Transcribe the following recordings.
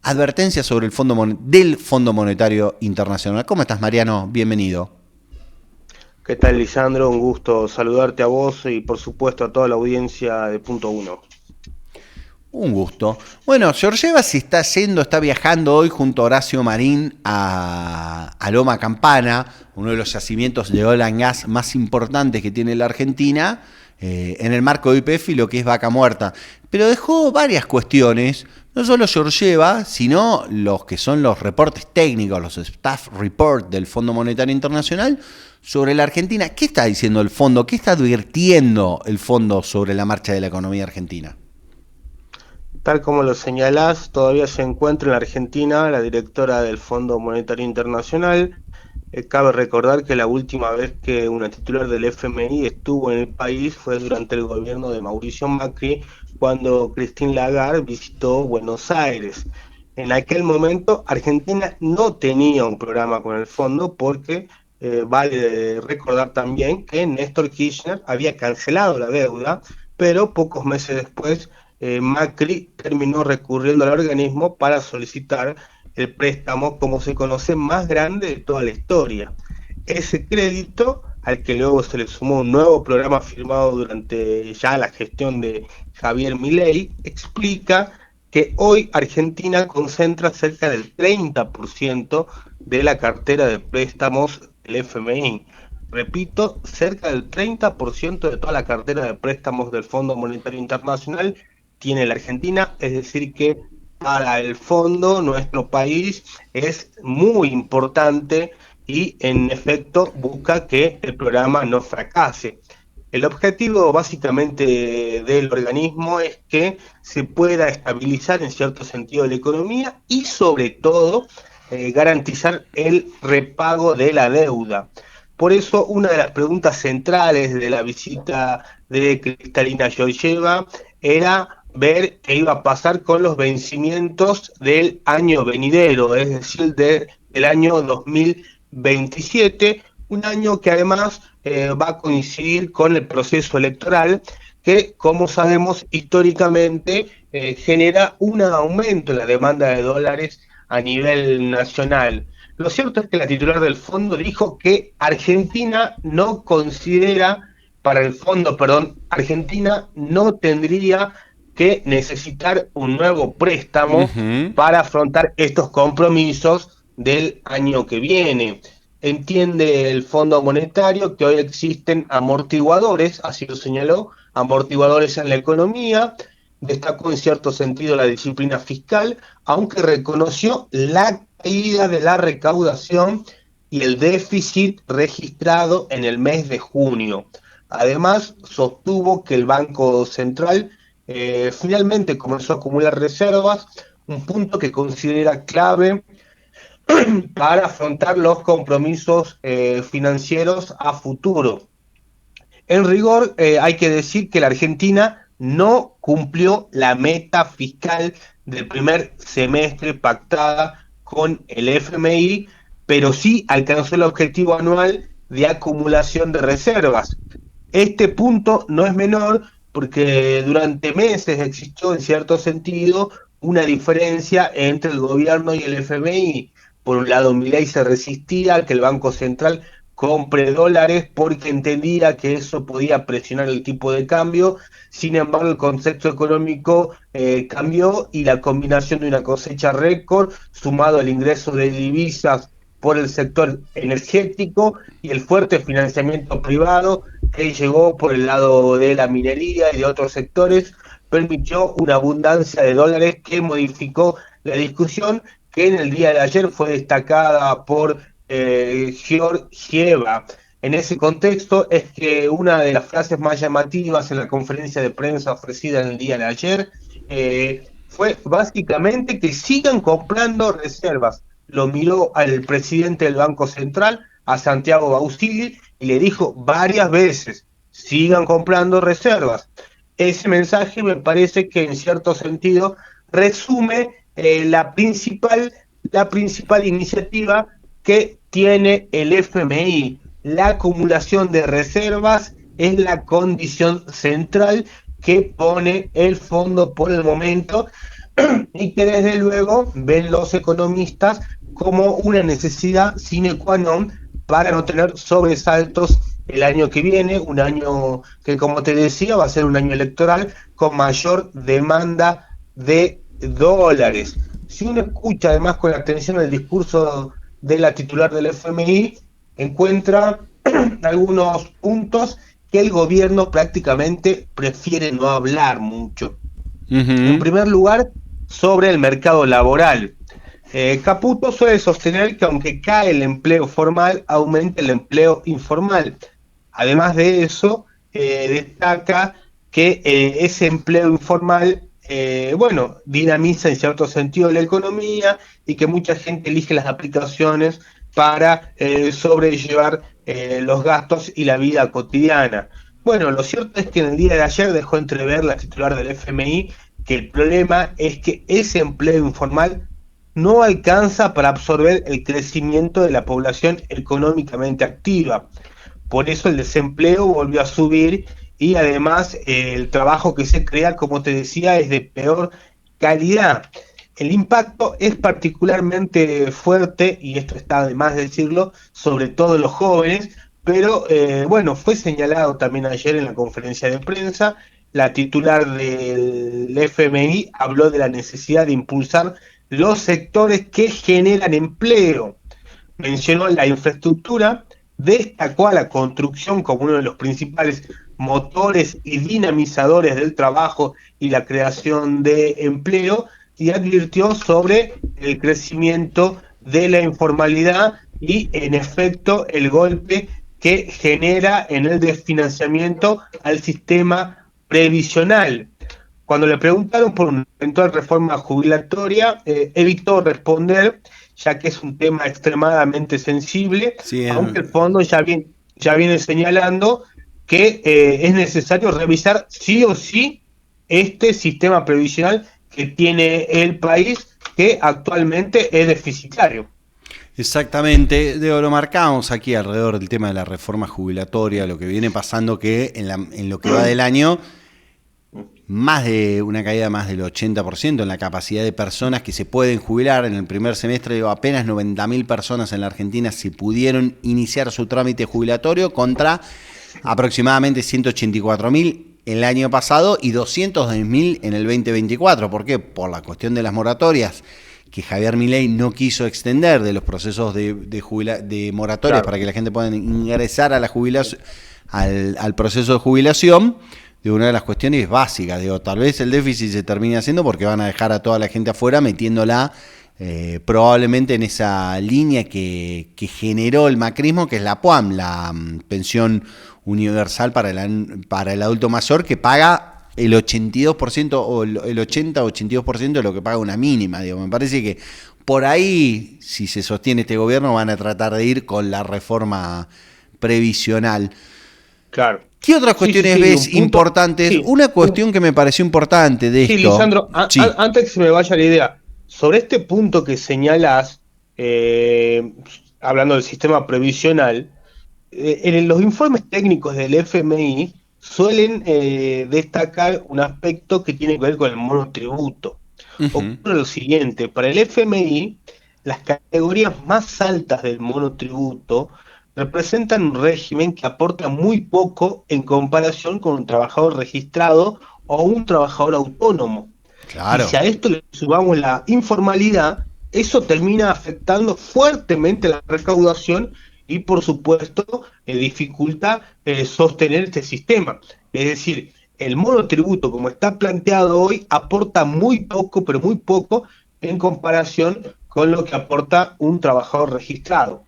advertencias sobre el del Fondo Monetario Internacional. ¿Cómo estás, Mariano? Bienvenido. ¿Qué tal, Lisandro? Un gusto saludarte a vos y por supuesto a toda la audiencia de Punto Uno. Un gusto. Bueno, Georgieva se está viajando hoy junto a Horacio Marín a Loma Campana, uno de los yacimientos de oil and gas más importantes que tiene la Argentina, en el marco de YPF y lo que es Vaca Muerta. Pero dejó varias cuestiones, no solo Georgieva, sino los que son los reportes técnicos, los staff report del Fondo Monetario Internacional sobre la Argentina. ¿Qué está diciendo el fondo? ¿Qué está advirtiendo el fondo sobre la marcha de la economía argentina? Tal como lo señalás, todavía se encuentra en la Argentina la directora del Fondo Monetario Internacional. Cabe recordar que la última vez que una titular del FMI estuvo en el país fue durante el gobierno de Mauricio Macri, cuando Christine Lagarde visitó Buenos Aires. En aquel momento, Argentina no tenía un programa con el fondo porque vale recordar también que Néstor Kirchner había cancelado la deuda, pero pocos meses después Macri terminó recurriendo al organismo para solicitar el préstamo, como se conoce, más grande de toda la historia. Ese crédito, al que luego se le sumó un nuevo programa firmado durante ya la gestión de Javier Milei, explica que hoy Argentina concentra cerca del 30% de la cartera de préstamos del FMI. Repito, cerca del 30% de toda la cartera de préstamos del Fondo Monetario Internacional tiene la Argentina, es decir que para el fondo nuestro país es muy importante y en efecto busca que el programa no fracase. El objetivo básicamente del organismo es que se pueda estabilizar en cierto sentido la economía y sobre todo garantizar el repago de la deuda. Por eso una de las preguntas centrales de la visita de Kristalina Georgieva era ver qué iba a pasar con los vencimientos del año venidero, es decir, del año 2027, un año que además va a coincidir con el proceso electoral que, como sabemos, históricamente genera un aumento en la demanda de dólares a nivel nacional. Lo cierto es que la titular del fondo dijo que Argentina no considera, para el fondo, perdón, Argentina no tendría que necesitar un nuevo préstamo Uh-huh. para afrontar estos compromisos del año que viene. Entiende el Fondo Monetario que hoy existen amortiguadores, así lo señaló, amortiguadores en la economía, destacó en cierto sentido la disciplina fiscal, aunque reconoció la caída de la recaudación y el déficit registrado en el mes de junio. Además, sostuvo que el Banco Central finalmente comenzó a acumular reservas, un punto que considera clave para afrontar los compromisos financieros a futuro. En rigor, hay que decir que la Argentina no cumplió la meta fiscal del primer semestre pactada con el FMI, pero sí alcanzó el objetivo anual de acumulación de reservas. Este punto no es menor porque durante meses existió en cierto sentido una diferencia entre el gobierno y el FMI. Por un lado, Milei se resistía a que el Banco Central compre dólares porque entendía que eso podía presionar el tipo de cambio. Sin embargo, el concepto económico cambió y la combinación de una cosecha récord sumado al ingreso de divisas por el sector energético y el fuerte financiamiento privado que llegó por el lado de la minería y de otros sectores, permitió una abundancia de dólares que modificó la discusión, que en el día de ayer fue destacada por Georgieva. En ese contexto es que una de las frases más llamativas en la conferencia de prensa ofrecida en el día de ayer fue básicamente que sigan comprando reservas. Lo miró al presidente del Banco Central, a Santiago Bausili, y le dijo varias veces, sigan comprando reservas. Ese mensaje me parece que en cierto sentido resume la principal iniciativa que tiene el FMI. La acumulación de reservas es la condición central que pone el fondo por el momento y que desde luego ven los economistas como una necesidad sine qua non para no tener sobresaltos el año que viene, un año que, como te decía, va a ser un año electoral con mayor demanda de dólares. Si uno escucha además con atención el discurso de la titular del FMI, encuentra algunos puntos que el gobierno prácticamente prefiere no hablar mucho. En Ujú. primer lugar, sobre el mercado laboral. Caputo suele sostener que aunque cae el empleo formal, aumenta el empleo informal. Además de eso, destaca que ese empleo informal, bueno, dinamiza en cierto sentido la economía y que mucha gente elige las aplicaciones para sobrellevar los gastos y la vida cotidiana. Bueno, lo cierto es que en el día de ayer dejó entrever la titular del FMI que el problema es que ese empleo informal no alcanza para absorber el crecimiento de la población económicamente activa. Por eso el desempleo volvió a subir y además el trabajo que se crea, como te decía, es de peor calidad. El impacto es particularmente fuerte, y esto está de más decirlo, sobre todo en los jóvenes, pero bueno, fue señalado también ayer en la conferencia de prensa. La titular del FMI habló de la necesidad de impulsar los sectores que generan empleo. Mencionó la infraestructura, destacó a la construcción como uno de los principales motores y dinamizadores del trabajo y la creación de empleo, y advirtió sobre el crecimiento de la informalidad y, en efecto, el golpe que genera en el desfinanciamiento al sistema previsional. Cuando le preguntaron por una eventual reforma jubilatoria, evitó responder, ya que es un tema extremadamente sensible, Sí, aunque el fondo ya viene señalando que es necesario revisar sí o sí este sistema previsional que tiene el país, que actualmente es deficitario. exactamente. Lo marcamos aquí alrededor del tema de la reforma jubilatoria, lo que viene pasando que en lo que va del año más de una caída más del 80% en la capacidad de personas que se pueden jubilar. En el primer semestre, digo, apenas 90.000 personas en la Argentina se pudieron iniciar su trámite jubilatorio contra aproximadamente 184.000 el año pasado y 210.000 en el 2024. ¿Por qué? Por la cuestión de las moratorias que Javier Milei no quiso extender, de los procesos de moratorias Claro. para que la gente pueda ingresar a la jubilación, al proceso de jubilación. De una de las cuestiones básicas, digo, tal vez el déficit se termine haciendo porque van a dejar a toda la gente afuera metiéndola probablemente en esa línea que generó el macrismo, que es la PUAM, la pensión universal para el adulto mayor, que paga el 82% o el 80-82% de lo que paga una mínima. Digo, me parece que por ahí, si se sostiene este gobierno, van a tratar de ir con la reforma previsional. Claro. ¿Qué otras Sí, sí, cuestiones sí, un ves punto. importantes? Sí, Una cuestión que me pareció importante de sí, esto. Lisandro, Sí. antes que se me vaya la idea, sobre este punto que señalas, hablando del sistema previsional, en los informes técnicos del FMI suelen destacar un aspecto que tiene que ver con el monotributo. Ujú. Ocurre lo siguiente: para el FMI, las categorías más altas del monotributo representan un régimen que aporta muy poco en comparación con un trabajador registrado o un trabajador autónomo. Y si Claro. a esto le sumamos la informalidad, eso termina afectando fuertemente la recaudación y, por supuesto, dificulta sostener este sistema. Es decir, el monotributo, como está planteado hoy, aporta muy poco, pero muy poco, en comparación con lo que aporta un trabajador registrado.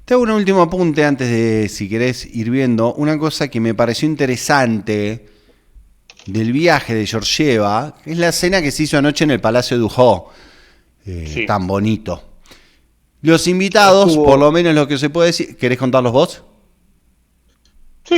Te hago un último apunte antes de, si querés, ir viendo. Una cosa que me pareció interesante del viaje de Georgieva es la cena que se hizo anoche en el Palacio de Dujó, Sí, tan bonito. Los invitados, por lo estuvo. menos lo que se puede decir, ¿querés contarlos vos? Sí,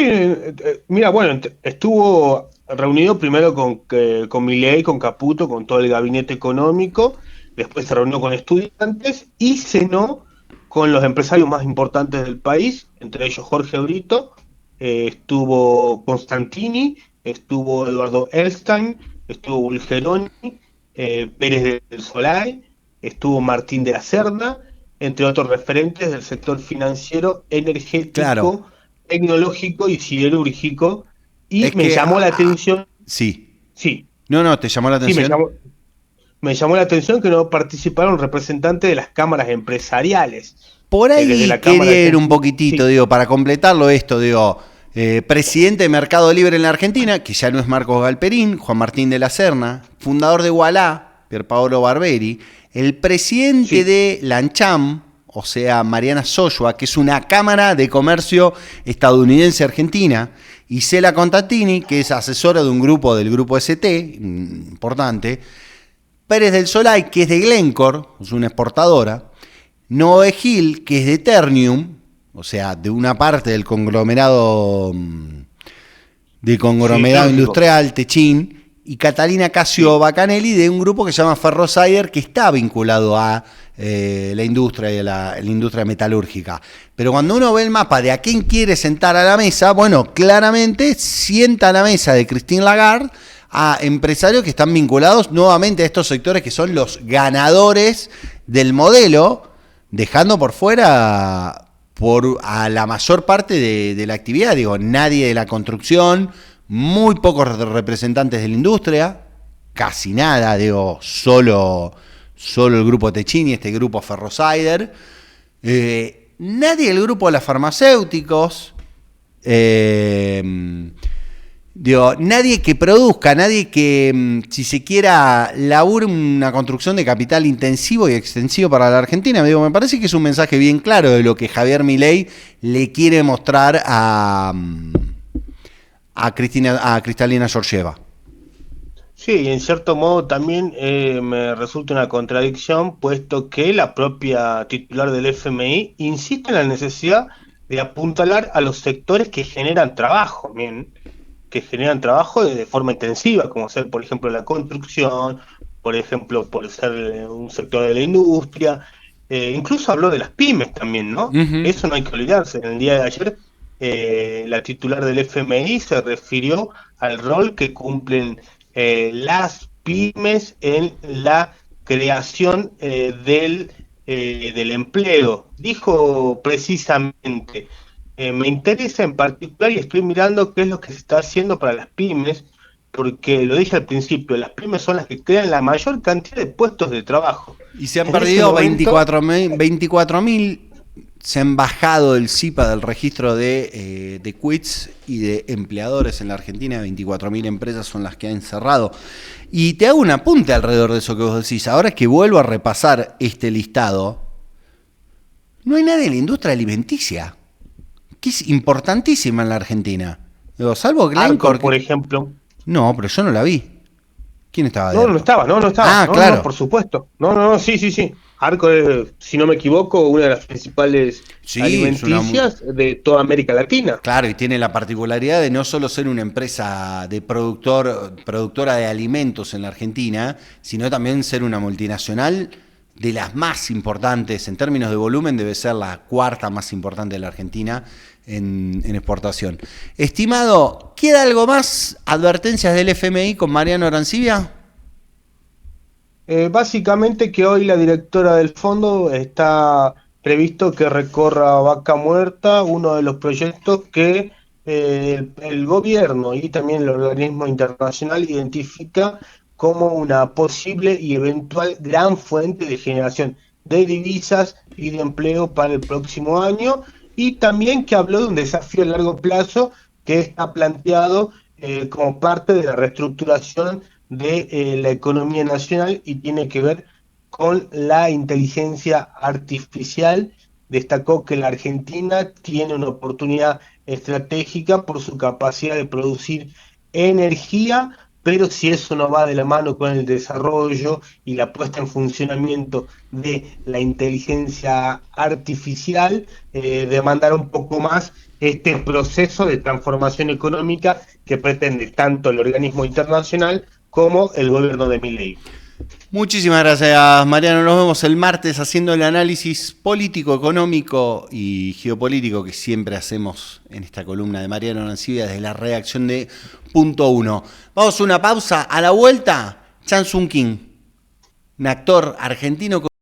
mira, bueno, estuvo reunido primero con Milei, con Caputo, con todo el gabinete económico, después se reunió con estudiantes y cenó con los empresarios más importantes del país, entre ellos Jorge Brito, estuvo Constantini, estuvo Eduardo Elstein, estuvo Bulgeroni Pérez del Solay, estuvo Martín de la Cerda, entre otros referentes del sector financiero, Claro, energético, tecnológico y siderúrgico. Y es me que llamó la atención, sí. sí, No, ¿te llamó la sí, atención? me llamó la atención que no participaron representantes de las cámaras empresariales, Por desde ahí la Cámara de quería ir un Construcción. poquitito, Sí, digo, para completarlo esto, digo, presidente de Mercado Libre en la Argentina, que ya no es Marcos Galperín, Juan Martín de la Serna, fundador de Ualá, Pierpaolo Barberi, el presidente sí, de la ANCHAM, o sea, Mariana Soyua, que es una cámara de comercio estadounidense-argentina, y Cela Contatini, que es asesora de un grupo del grupo ST, importante, Pérez del Solay, que es de Glencore, es una exportadora, Noé Gil, que es de Ternium, o sea, de una parte del conglomerado siderúrgico. industrial Techin, y Catalina Casio Sí. Bacanelli de un grupo que se llama Ferrosider, que está vinculado a la industria y a la industria metalúrgica. Pero cuando uno ve el mapa de a quién quiere sentar a la mesa, bueno, claramente sienta a la mesa de Christine Lagarde a empresarios que están vinculados nuevamente a estos sectores que son los ganadores del modelo, dejando por fuera a la mayor parte de la actividad. Digo, nadie de la construcción, muy pocos representantes de la industria, casi nada, digo, solo el grupo Techini, este grupo Ferrosider, nadie del grupo de las farmacéuticos, digo, nadie que produzca, nadie que, si se quiera, labure una construcción de capital intensivo y extensivo para la Argentina. Digo, me parece que es un mensaje bien claro de lo que Javier Milei le quiere mostrar a Cristalina Georgieva. Sí, y en cierto modo también me resulta una contradicción, puesto que la propia titular del FMI insiste en la necesidad de apuntalar a los sectores que generan trabajo, bien, que generan trabajo de forma intensiva, como ser, por ejemplo, la construcción, por ejemplo, por ser un sector de la industria, incluso habló de las pymes también, ¿no? Ujú. Eso no hay que olvidarse. En el día de ayer, la titular del FMI se refirió al rol que cumplen las pymes en la creación del empleo. Dijo precisamente, me interesa en particular y estoy mirando qué es lo que se está haciendo para las pymes, porque lo dije al principio, las pymes son las que crean la mayor cantidad de puestos de trabajo. Y se han En ese perdido momento, 24.000, se han bajado del CIPA del registro de quits y de empleadores en la Argentina. 24.000 empresas son las que han cerrado. Y te hago un apunte alrededor de eso que vos decís. Ahora que vuelvo a repasar este listado, no hay nadie en la industria alimenticia, que es importantísima en la Argentina. Digo, salvo Arcor, Glencore. por ejemplo, No, pero yo no la vi. ¿Quién estaba de no, no Arcor? estaba, no, no estaba, Ah, no, no, no, claro. por supuesto, no, no, no, sí, sí, sí. Arcor es, si no me equivoco, una de las principales Sí, es una... alimenticias de toda América Latina. Claro, y tiene la particularidad de no solo ser una empresa de productora de alimentos en la Argentina, sino también ser una multinacional de las más importantes en términos de volumen, debe ser la cuarta más importante de la Argentina en exportación. Estimado, ¿queda algo más? ¿Advertencias del FMI con Mariano Arancibia? Básicamente que hoy la directora del fondo está previsto que recorra Vaca Muerta, uno de los proyectos que el gobierno y también el organismo internacional identifica como una posible y eventual gran fuente de generación de divisas y de empleo para el próximo año, y también que habló de un desafío a largo plazo que está planteado como parte de la reestructuración de la economía nacional y tiene que ver con la inteligencia artificial. Destacó que la Argentina tiene una oportunidad estratégica por su capacidad de producir energía, pero si eso no va de la mano con el desarrollo y la puesta en funcionamiento de la inteligencia artificial, demandará un poco más este proceso de transformación económica que pretende tanto el organismo internacional como el gobierno de Milei. Muchísimas gracias, Mariano. Nos vemos el martes haciendo el análisis político, económico y geopolítico que siempre hacemos en esta columna de Mariano Arancibia desde la redacción de Punto Uno. Vamos a una pausa. A la vuelta, Chan Sung King. un actor argentino